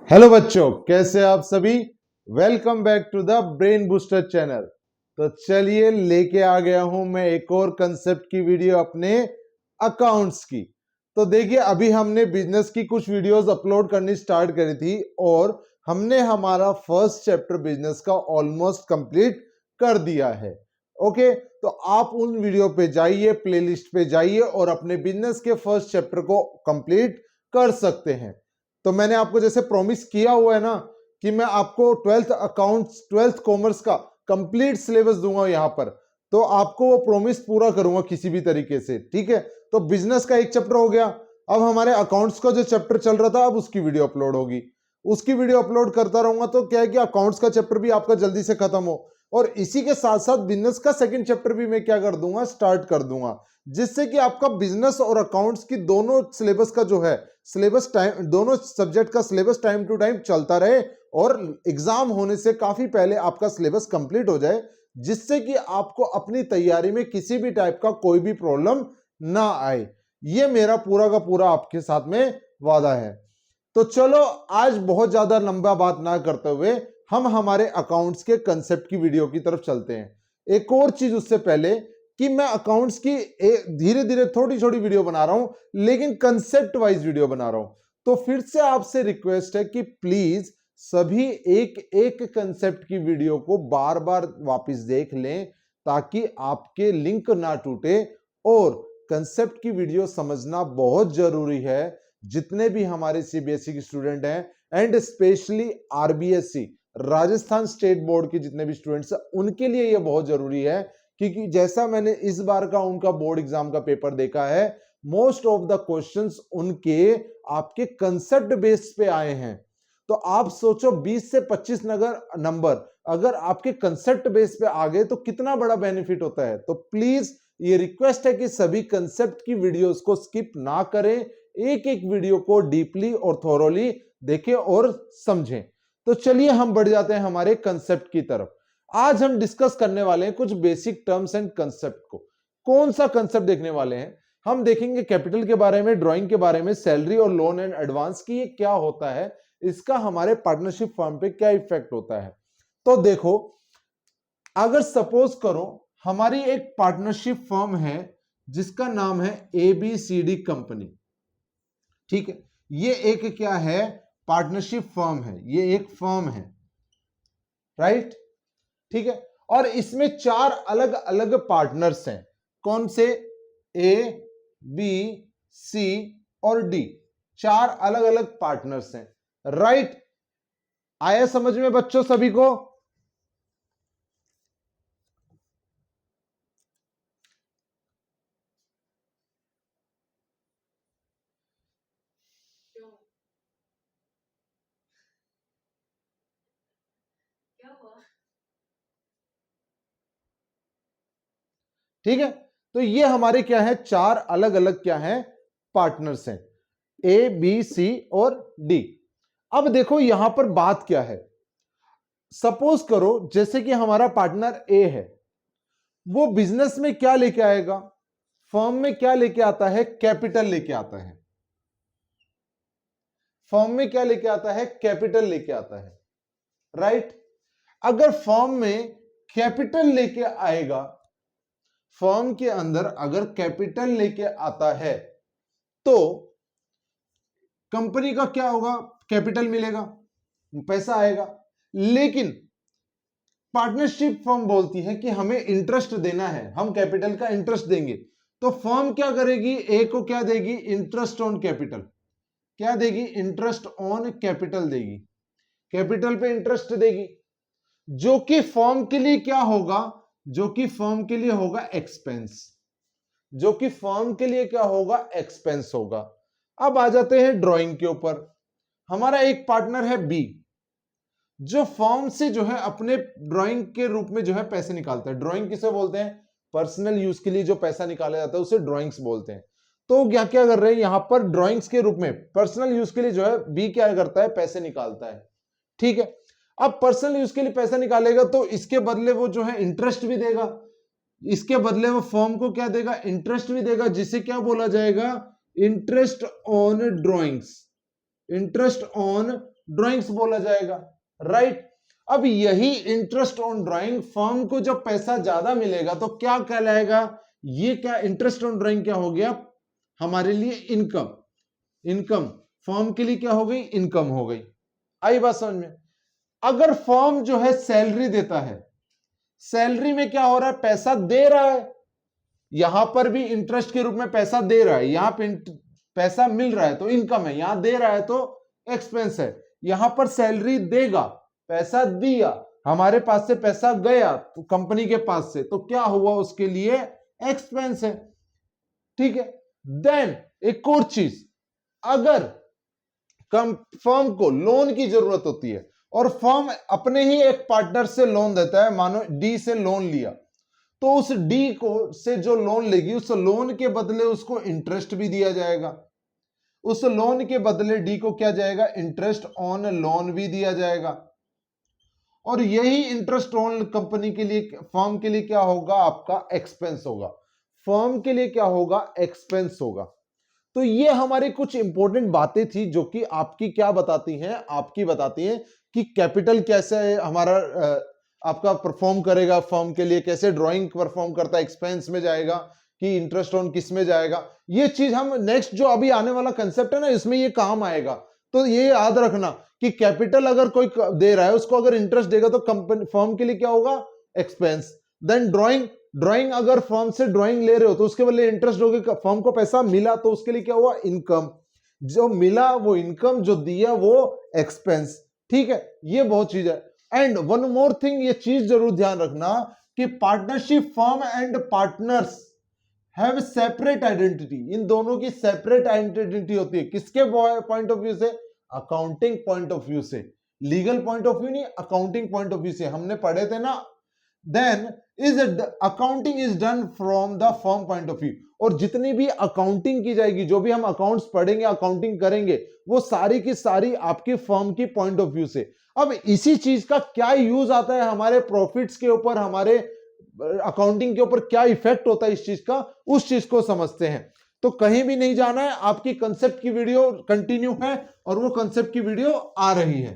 Hello बच्चों, कैसे आप सभी। Welcome back to the brain booster channel. तो चलिए लेके आ गया हूं मैं एक और कंसेप्ट की वीडियो अपने अकाउंट्स की। तो देखिए, अभी हमने बिजनेस की कुछ वीडियोस अपलोड करनी स्टार्ट करी थी और हमने हमारा फर्स्ट चैप्टर बिजनेस का ऑलमोस्ट कंप्लीट कर दिया है। ओके, तो आप उन वीडियो पे जाइए, प्लेलिस्ट पे जाइए और अपने बिजनेस के फर्स्ट चैप्टर को कंप्लीट कर सकते हैं। तो मैंने आपको जैसे प्रॉमिस किया हुआ है ना कि मैं आपको 12th अकाउंट्स 12th कॉमर्स का कंप्लीट सिलेबस दूंगा यहां पर। तो आपको वो प्रॉमिस पूरा करूंगा किसी भी तरीके से, ठीक है। तो बिजनेस का एक चैप्टर हो गया। अब हमारे अकाउंट्स का जो चैप्टर चल रहा था, अब उसकी वीडियो अपलोड होगी। उसकी वीडियो अपलोड करता रहूंगा तो क्या है कि अकाउंट्स का चैप्टर भी आपका जल्दी से खत्म हो, और इसी के साथ साथ बिजनेस का सेकंड चैप्टर भी मैं क्या कर दूंगा, स्टार्ट कर दूंगा, जिससे कि आपका बिजनेस और अकाउंट्स की दोनों सिलेबस का जो है सिलेबस टाइम, दोनों सब्जेक्ट का सिलेबस टाइम टू टाइम चलता रहे और एग्जाम होने से काफी पहले आपका सिलेबस कंप्लीट हो जाए, जिससे कि आपको अपनी तैयारी में किसी भी टाइप का कोई भी प्रॉब्लम ना आए। ये मेरा पूरा का पूरा आपके साथ में वादा है। तो चलो, आज बहुत ज्यादा लंबा बात ना करते हुए हम हमारे अकाउंट्स के कंसेप्ट की वीडियो की तरफ चलते हैं। एक और चीज उससे पहले कि मैं अकाउंट्स की धीरे धीरे थोड़ी छोटी वीडियो बना रहा हूं, लेकिन कंसेप्ट वाइज वीडियो बना रहा हूं। तो फिर से आपसे रिक्वेस्ट है कि प्लीज सभी एक एक कंसेप्ट की वीडियो को बार बार वापस देख लें, ताकि आपके लिंक ना टूटे। और कंसेप्ट की वीडियो समझना बहुत जरूरी है, जितने भी हमारे सीबीएसई के स्टूडेंट हैं and specially RBSE Rajasthan state board के जितने भी स्टूडेंट्स हैं, उनके लिए यह बहुत जरूरी है। क्योंकि जैसा मैंने इस बार का उनका बोर्ड एग्जाम का पेपर देखा है, मोस्ट ऑफ द क्वेश्चंस उनके आपके कंसेप्ट बेस पे आए हैं। तो आप सोचो 20 से 25 नंबर अगर आपके कंसेप्ट बेस पे आ गए तो कितना बड़ा बेनिफिट होता है। तो प्लीज ये रिक्वेस्ट है कि सभी कंसेप्ट की वीडियोस को स्किप ना करें, एक एक वीडियो को डीपली और थोरोली देखें और समझें। तो चलिए हम बढ़ जाते हैं हमारे कंसेप्ट की तरफ। आज हम डिस्कस करने वाले हैं कुछ बेसिक टर्म्स एंड कंसेप्ट को। कौन सा कंसेप्ट देखने वाले हैं? हम देखेंगे कैपिटल के बारे में, ड्राइंग के बारे में, सैलरी और लोन एंड एडवांस की ये क्या होता है, इसका हमारे पार्टनरशिप फर्म पे क्या इफेक्ट होता है। तो देखो, अगर सपोज करो हमारी एक पार्टनरशिप फर्म है जिसका नाम है एबीसीडी कंपनी, ठीक है। ये एक क्या है, पार्टनरशिप फर्म है, ये एक फर्म है, राइट, ठीक है। और इसमें 4 अलग अलग पार्टनर्स हैं। कौन से? ए, बी, सी और डी। 4 अलग अलग पार्टनर्स हैं, राइट। आया समझ में बच्चों सभी को? ठीक है। तो ये हमारे क्या है, 4 अलग अलग क्या है, पार्टनर्स हैं, ए, बी, सी और डी। अब देखो यहां पर बात क्या है। सपोज करो जैसे कि हमारा पार्टनर ए है, वो बिजनेस में क्या लेके आएगा, फर्म में क्या लेके आता है, कैपिटल लेके आता है। फर्म में क्या लेके आता है, कैपिटल लेके आता है, राइट। अगर फर्म में कैपिटल लेके आएगा, फर्म के अंदर अगर कैपिटल लेके आता है तो कंपनी का क्या होगा, कैपिटल मिलेगा, पैसा आएगा। लेकिन पार्टनरशिप फर्म बोलती है कि हमें इंटरेस्ट देना है, हम कैपिटल का इंटरेस्ट देंगे। तो फर्म क्या करेगी, ए को क्या देगी, इंटरेस्ट ऑन कैपिटल। क्या देगी, इंटरेस्ट ऑन कैपिटल देगी, कैपिटल पे इंटरेस्ट देगी, जो कि फर्म के लिए क्या होगा, जो कि फर्म के लिए होगा एक्सपेंस, जो कि फर्म के लिए क्या होगा, एक्सपेंस होगा। अब आ जाते हैं ड्राइंग के ऊपर। हमारा एक पार्टनर है बी, जो फर्म से जो है अपने ड्राइंग के रूप में जो है पैसे निकालता है। ड्राइंग किसे बोलते हैं, पर्सनल यूज के लिए जो पैसा निकाला जाता है उसे ड्राइंग्स बोलते हैं। तो क्या क्या कर रहे हैं यहां पर, ड्राइंग्स के रूप में पर्सनल यूज के लिए जो है बी क्या करता है, पैसे निकालता है, ठीक है। अब पर्सनल यूज के लिए पैसा निकालेगा तो इसके बदले वो जो है इंटरेस्ट भी देगा, इसके बदले वो फर्म को क्या देगा, इंटरेस्ट भी देगा, जिसे क्या बोला जाएगा, interest on drawings, interest on drawings बोला जाएगा, राइट। अब यही इंटरेस्ट ऑन ड्राइंग फर्म को जब पैसा ज्यादा मिलेगा तो क्या कहलाएगा, ये क्या इंटरेस्ट ऑन ड्राइंग क्या हो गया हमारे लिए इनकम, इनकम फर्म के लिए क्या हो गई, इनकम हो गई। आई बात समझ में। अगर फर्म जो है सैलरी देता है, सैलरी में क्या हो रहा है, पैसा दे रहा है, यहां पर भी इंटरेस्ट के रूप में पैसा दे रहा है, यहां पे पैसा मिल रहा है तो इनकम है, यहां दे रहा है तो एक्सपेंस है। यहां पर सैलरी देगा, पैसा दिया, हमारे पास से पैसा गया तो कंपनी के पास से, तो क्या हुआ उसके लिए एक्सपेंस है, ठीक है। देन एक और चीज, अगर फर्म को लोन की जरूरत होती है और फर्म अपने ही एक पार्टनर से लोन देता है, मानो डी से लोन लिया, तो उस डी को से जो लोन लेगी उस लोन के बदले उसको इंटरेस्ट भी दिया जाएगा, उस लोन के बदले डी को क्या जाएगा, इंटरेस्ट ऑन लोन भी दिया जाएगा। और यही इंटरेस्ट ऑन कंपनी के लिए, फर्म के लिए क्या होगा, आपका एक्सपेंस होगा, फर्म के लिए क्या होगा, एक्सपेंस होगा। तो ये हमारी कुछ इंपॉर्टेंट बातें थी जो कि आपकी क्या बताती हैं, आपकी बताती हैं कि कैपिटल कैसे हमारा आपका परफॉर्म करेगा फर्म के लिए, कैसे ड्राइंग परफॉर्म करता है, एक्सपेंस में जाएगा कि इंटरेस्ट ऑन किस में जाएगा। ये चीज हम नेक्स्ट जो अभी आने वाला कंसेप्ट है ना, इसमें ये काम आएगा। तो ये याद रखना कि कैपिटल अगर कोई दे रहा है, उसको अगर इंटरेस्ट देगा तो कंपनी फर्म के लिए क्या होगा, एक्सपेंस। देन ड्राइंग अगर फर्म से ड्राइंग ले रहे हो तो उसके बदले इंटरेस्ट दोगे, फर्म को पैसा मिला तो उसके लिए क्या हुआ, इनकम, जो मिला वो इनकम, जो दिया वो एक्सपेंस, ठीक है। ये बहुत चीज है। एंड वन मोर थिंग, ये चीज जरूर ध्यान रखना कि partnership firm and partners have separate identity, इन दोनों की सेपरेट आइडेंटिटी होती है, किसके पॉइंट ऑफ व्यू से, अकाउंटिंग पॉइंट ऑफ व्यू से, लीगल पॉइंट ऑफ व्यू नहीं, अकाउंटिंग पॉइंट ऑफ व्यू से, हमने पढ़े थे ना। Then is accounting is done from the firm point of view, और जितनी भी अकाउंटिंग की जाएगी, जो भी हम अकाउंट्स पढ़ेंगे, अकाउंटिंग करेंगे, वो सारी की सारी आपकी फर्म की पॉइंट ऑफ व्यू से। अब इसी चीज का क्या यूज आता है हमारे प्रॉफिट्स के ऊपर, हमारे अकाउंटिंग के ऊपर क्या इफेक्ट होता है इस चीज का, उस चीज को समझते हैं। तो कहीं भी नहीं जाना है, आपकी कंसेप्ट की वीडियो कंटिन्यू है और वो कंसेप्ट की वीडियो आ रही है।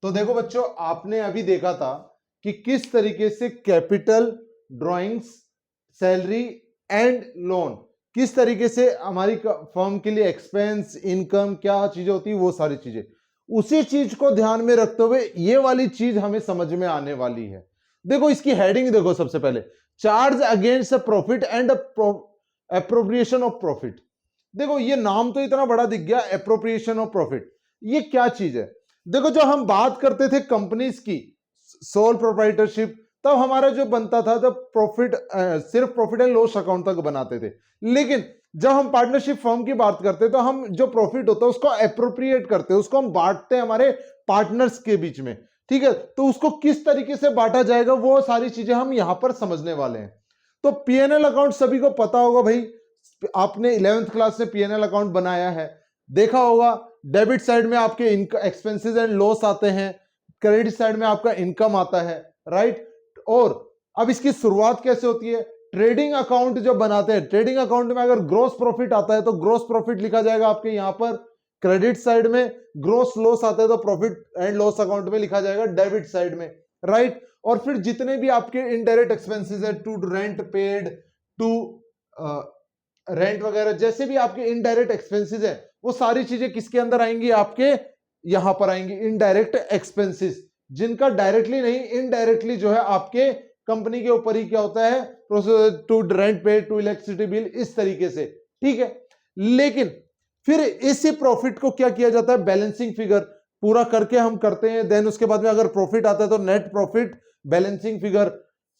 तो देखो बच्चों, आपने अभी देखा था कि किस तरीके से capital, drawings, salary and loan, किस तरीके से हमारी फर्म के लिए एक्सपेंस, इनकम, क्या चीजें होती है, वो सारी चीजें। उसी चीज को ध्यान में रखते हुए ये वाली चीज हमें समझ में आने वाली है। देखो इसकी हेडिंग देखो, सबसे पहले charge against profit and appropriation of profit. देखो ये नाम तो इतना बड़ा दिख गया, एप्रोप्रिएशन ऑफ प्रॉफिट, ये क्या चीज है। देखो जो हम बात करते थे कंपनीज की सोल प्रोप्राइटरशिप, तब हमारा जो बनता था जब प्रॉफिट, सिर्फ प्रॉफिट एंड लॉस अकाउंट तक बनाते थे। लेकिन जब हम पार्टनरशिप फर्म की बात करते तो हम जो प्रॉफिट होता है उसको एप्रोप्रिएट करते हैं, उसको हम बांटते हैं हमारे पार्टनर्स के बीच में, ठीक है। तो उसको किस तरीके से बांटा जाएगा वो सारी चीजें हम यहां पर समझने वाले हैं। तो पीएनएल अकाउंट सभी को पता होगा भाई, आपने 11th क्लास में पीएनएल अकाउंट बनाया है, देखा होगा। डेबिट साइड में आपके एक्सपेंसेस एंड लॉस आते हैं, क्रेडिट साइड में आपका इनकम आता है, राइट। और अब इसकी शुरुआत कैसे होती है, ट्रेडिंग अकाउंट जो बनाते हैं, ट्रेडिंग अकाउंट में अगर ग्रॉस प्रॉफिट आता है तो ग्रॉस प्रॉफिट लिखा जाएगा आपके यहां पर क्रेडिट साइड में, ग्रॉस लॉस आता है तो प्रॉफिट एंड लॉस अकाउंट में लिखा जाएगा डेबिट साइड में, राइट। और फिर जितने भी आपके इनडायरेक्ट एक्सपेंसेस है, to rent paid, to rent वगैरह, जैसे भी आपके इनडायरेक्ट एक्सपेंसेस है, वो सारी चीजें किसके अंदर आएंगी, आपके यहां पर आएंगी, इनडायरेक्ट एक्सपेंसेस, जिनका डायरेक्टली नहीं इनडायरेक्टली जो है आपके कंपनी के ऊपर ही क्या होता है, टू रेंट पे, टू इलेक्ट्रिसिटी बिल, इस तरीके से, ठीक है। लेकिन फिर इसी प्रॉफिट को क्या किया जाता है, बैलेंसिंग फिगर पूरा करके हम करते हैं। देन उसके बाद में अगर प्रॉफिट आता है तो net profit, balancing figure,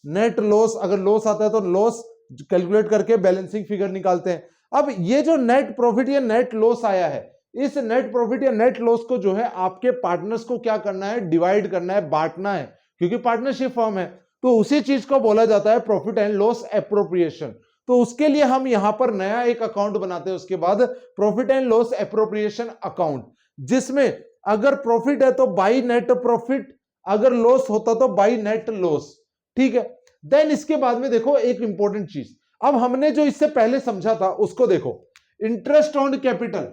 net loss, अगर लॉस आता है तो लॉस कैलकुलेट करके बैलेंसिंग फिगर निकालते हैं। अब ये जो नेट प्रॉफिट या नेट लॉस आया है, इस नेट प्रॉफिट या नेट लॉस को जो है आपके पार्टनर्स को क्या करना है, डिवाइड करना है, बांटना है, क्योंकि पार्टनरशिप फर्म है। तो उसी चीज को बोला जाता है प्रॉफिट एंड लॉस एप्रोप्रिएशन। तो उसके लिए हम यहां पर नया एक अकाउंट बनाते हैं, उसके बाद profit and loss appropriation account, जिसमें अगर प्रॉफिट है तो बाई नेट प्रॉफिट, अगर लॉस होता तो बाई नेट लॉस, ठीक है। देन इसके बाद में देखो एक इंपॉर्टेंट चीज, अब हमने जो इससे पहले समझा था उसको देखो। इंटरेस्ट ऑन कैपिटल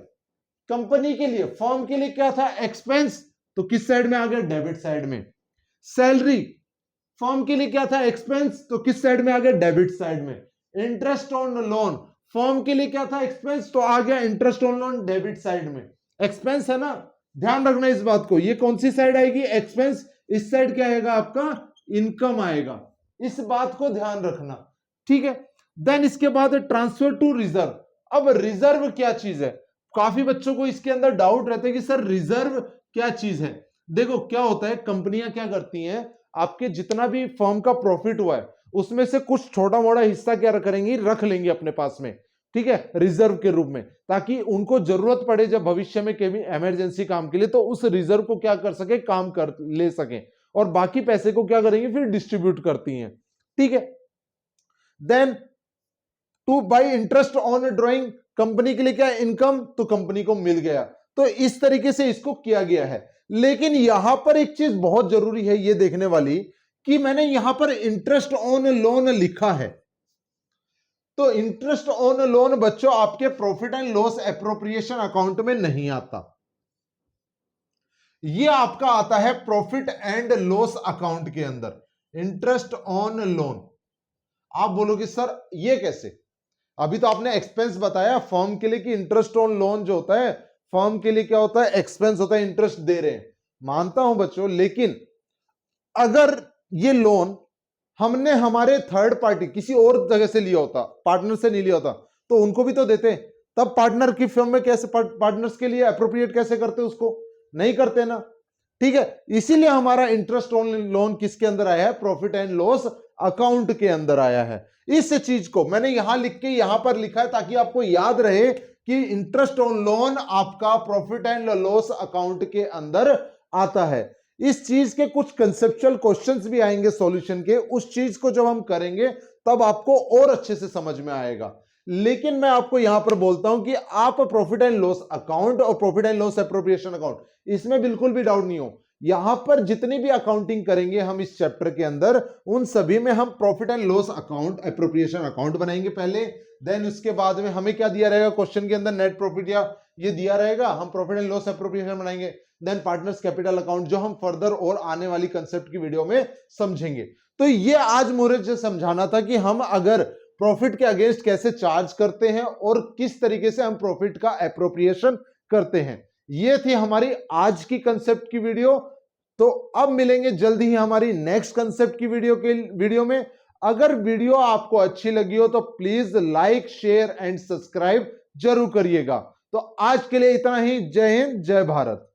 कंपनी के लिए, फर्म के लिए क्या था? एक्सपेंस, तो किस साइड में आ गया? डेबिट साइड में। सैलरी फर्म के लिए क्या था? एक्सपेंस, तो किस साइड में आ गया? डेबिट साइड में। इंटरेस्ट ऑन लोन फर्म के लिए क्या था? एक्सपेंस, तो आ गया interest on loan debit side में। एक्सपेंस है ना, ध्यान रखना इस बात को, ये कौन सी साइड आएगी? एक्सपेंस। इस साइड क्या आएगा आपका? इनकम आएगा, इस बात को ध्यान रखना, ठीक है। देन इसके बाद ट्रांसफर टू रिजर्व। अब रिजर्व क्या चीज है? काफी बच्चों को इसके अंदर डाउट रहता है कि सर रिजर्व क्या चीज है। देखो क्या होता है, कंपनियां क्या करती हैं, आपके जितना भी फर्म का प्रॉफिट हुआ है उसमें से कुछ छोटा मोटा हिस्सा क्या करेंगी? रख लेंगे अपने पास में, ठीक है, रिजर्व के रूप में, ताकि उनको जरूरत पड़े जब भविष्य में कभी इमरजेंसी काम के लिए, तो उस रिजर्व को क्या कर सके? काम कर ले सके। और बाकी पैसे को क्या करेंगे? फिर डिस्ट्रीब्यूट करती हैं, ठीक है। Then to by interest on drawing, company के लिए क्या? इनकम, तो कंपनी को मिल गया। तो इस तरीके से इसको किया गया है। लेकिन यहां पर एक चीज बहुत जरूरी है ये देखने वाली, कि मैंने यहां पर इंटरेस्ट ऑन लोन लिखा है, तो इंटरेस्ट ऑन लोन बच्चों आपके profit and loss appropriation account में नहीं आता, ये आपका आता है प्रॉफिट एंड लॉस अकाउंट के अंदर। इंटरेस्ट ऑन लोन, आप बोलोगे सर ये कैसे? अभी तो आपने एक्सपेंस बताया फर्म के लिए कि इंटरेस्ट ऑन लोन जो होता है फर्म के लिए क्या होता है? एक्सपेंस होता है, इंटरेस्ट दे रहे हैं, मानता हूं बच्चों। लेकिन अगर ये लोन हमने हमारे थर्ड पार्टी किसी और जगह से लिया होता, पार्टनर से नहीं लिया होता, तो उनको भी तो देते, तब पार्टनर की फर्म में कैसे पार्टनर्स के लिए अप्रोप्रिएट कैसे करते? उसको नहीं करते ना, ठीक है। इसीलिए हमारा इंटरेस्ट ऑन लोन किसके अंदर आया है? प्रॉफिट एंड लॉस अकाउंट के अंदर आया है। इस चीज को मैंने यहां लिख के यहां पर लिखा है ताकि आपको याद रहे कि इंटरेस्ट ऑन लोन आपका प्रॉफिट एंड लॉस अकाउंट के अंदर आता है। इस चीज के कुछ कंसेप्चुअल क्वेश्चंस भी आएंगे सॉल्यूशन के, उस चीज को जब हम करेंगे तब आपको और अच्छे से समझ में आएगा। लेकिन मैं आपको यहां पर बोलता हूं कि आप प्रॉफिट एंड लॉस अकाउंट और profit and loss appropriation account, इसमें बिल्कुल भी डाउट नहीं हो। यहां पर जितनी भी अकाउंटिंग करेंगे हम इस चैप्टर के अंदर, उन सभी में हम profit and loss account appropriation account बनाएंगे पहले। देन उसके बाद में हमें क्या दिया रहेगा क्वेश्चन के अंदर? नेट प्रॉफिट या ये दिया रहेगा, हम प्रॉफिट एंड लॉस एप्रोप्रिएशन बनाएंगे। देन पार्टनर्स कैपिटल अकाउंट, जो हम फर्दर और आने वाली कंसेप्ट की वीडियो में समझेंगे। तो ये आज मुझे समझाना था कि हम अगर प्रॉफिट के अगेंस्ट कैसे चार्ज करते हैं और किस तरीके से हम प्रॉफिट का एप्रोप्रिएशन करते हैं। ये थी हमारी आज की कंसेप्ट की वीडियो। तो अब मिलेंगे जल्दी ही हमारी नेक्स्ट कंसेप्ट की वीडियो में। अगर वीडियो आपको अच्छी लगी हो तो please like, share and subscribe जरूर करिएगा। तो आज के लिए इतना ही। जय हिंद, जय भारत।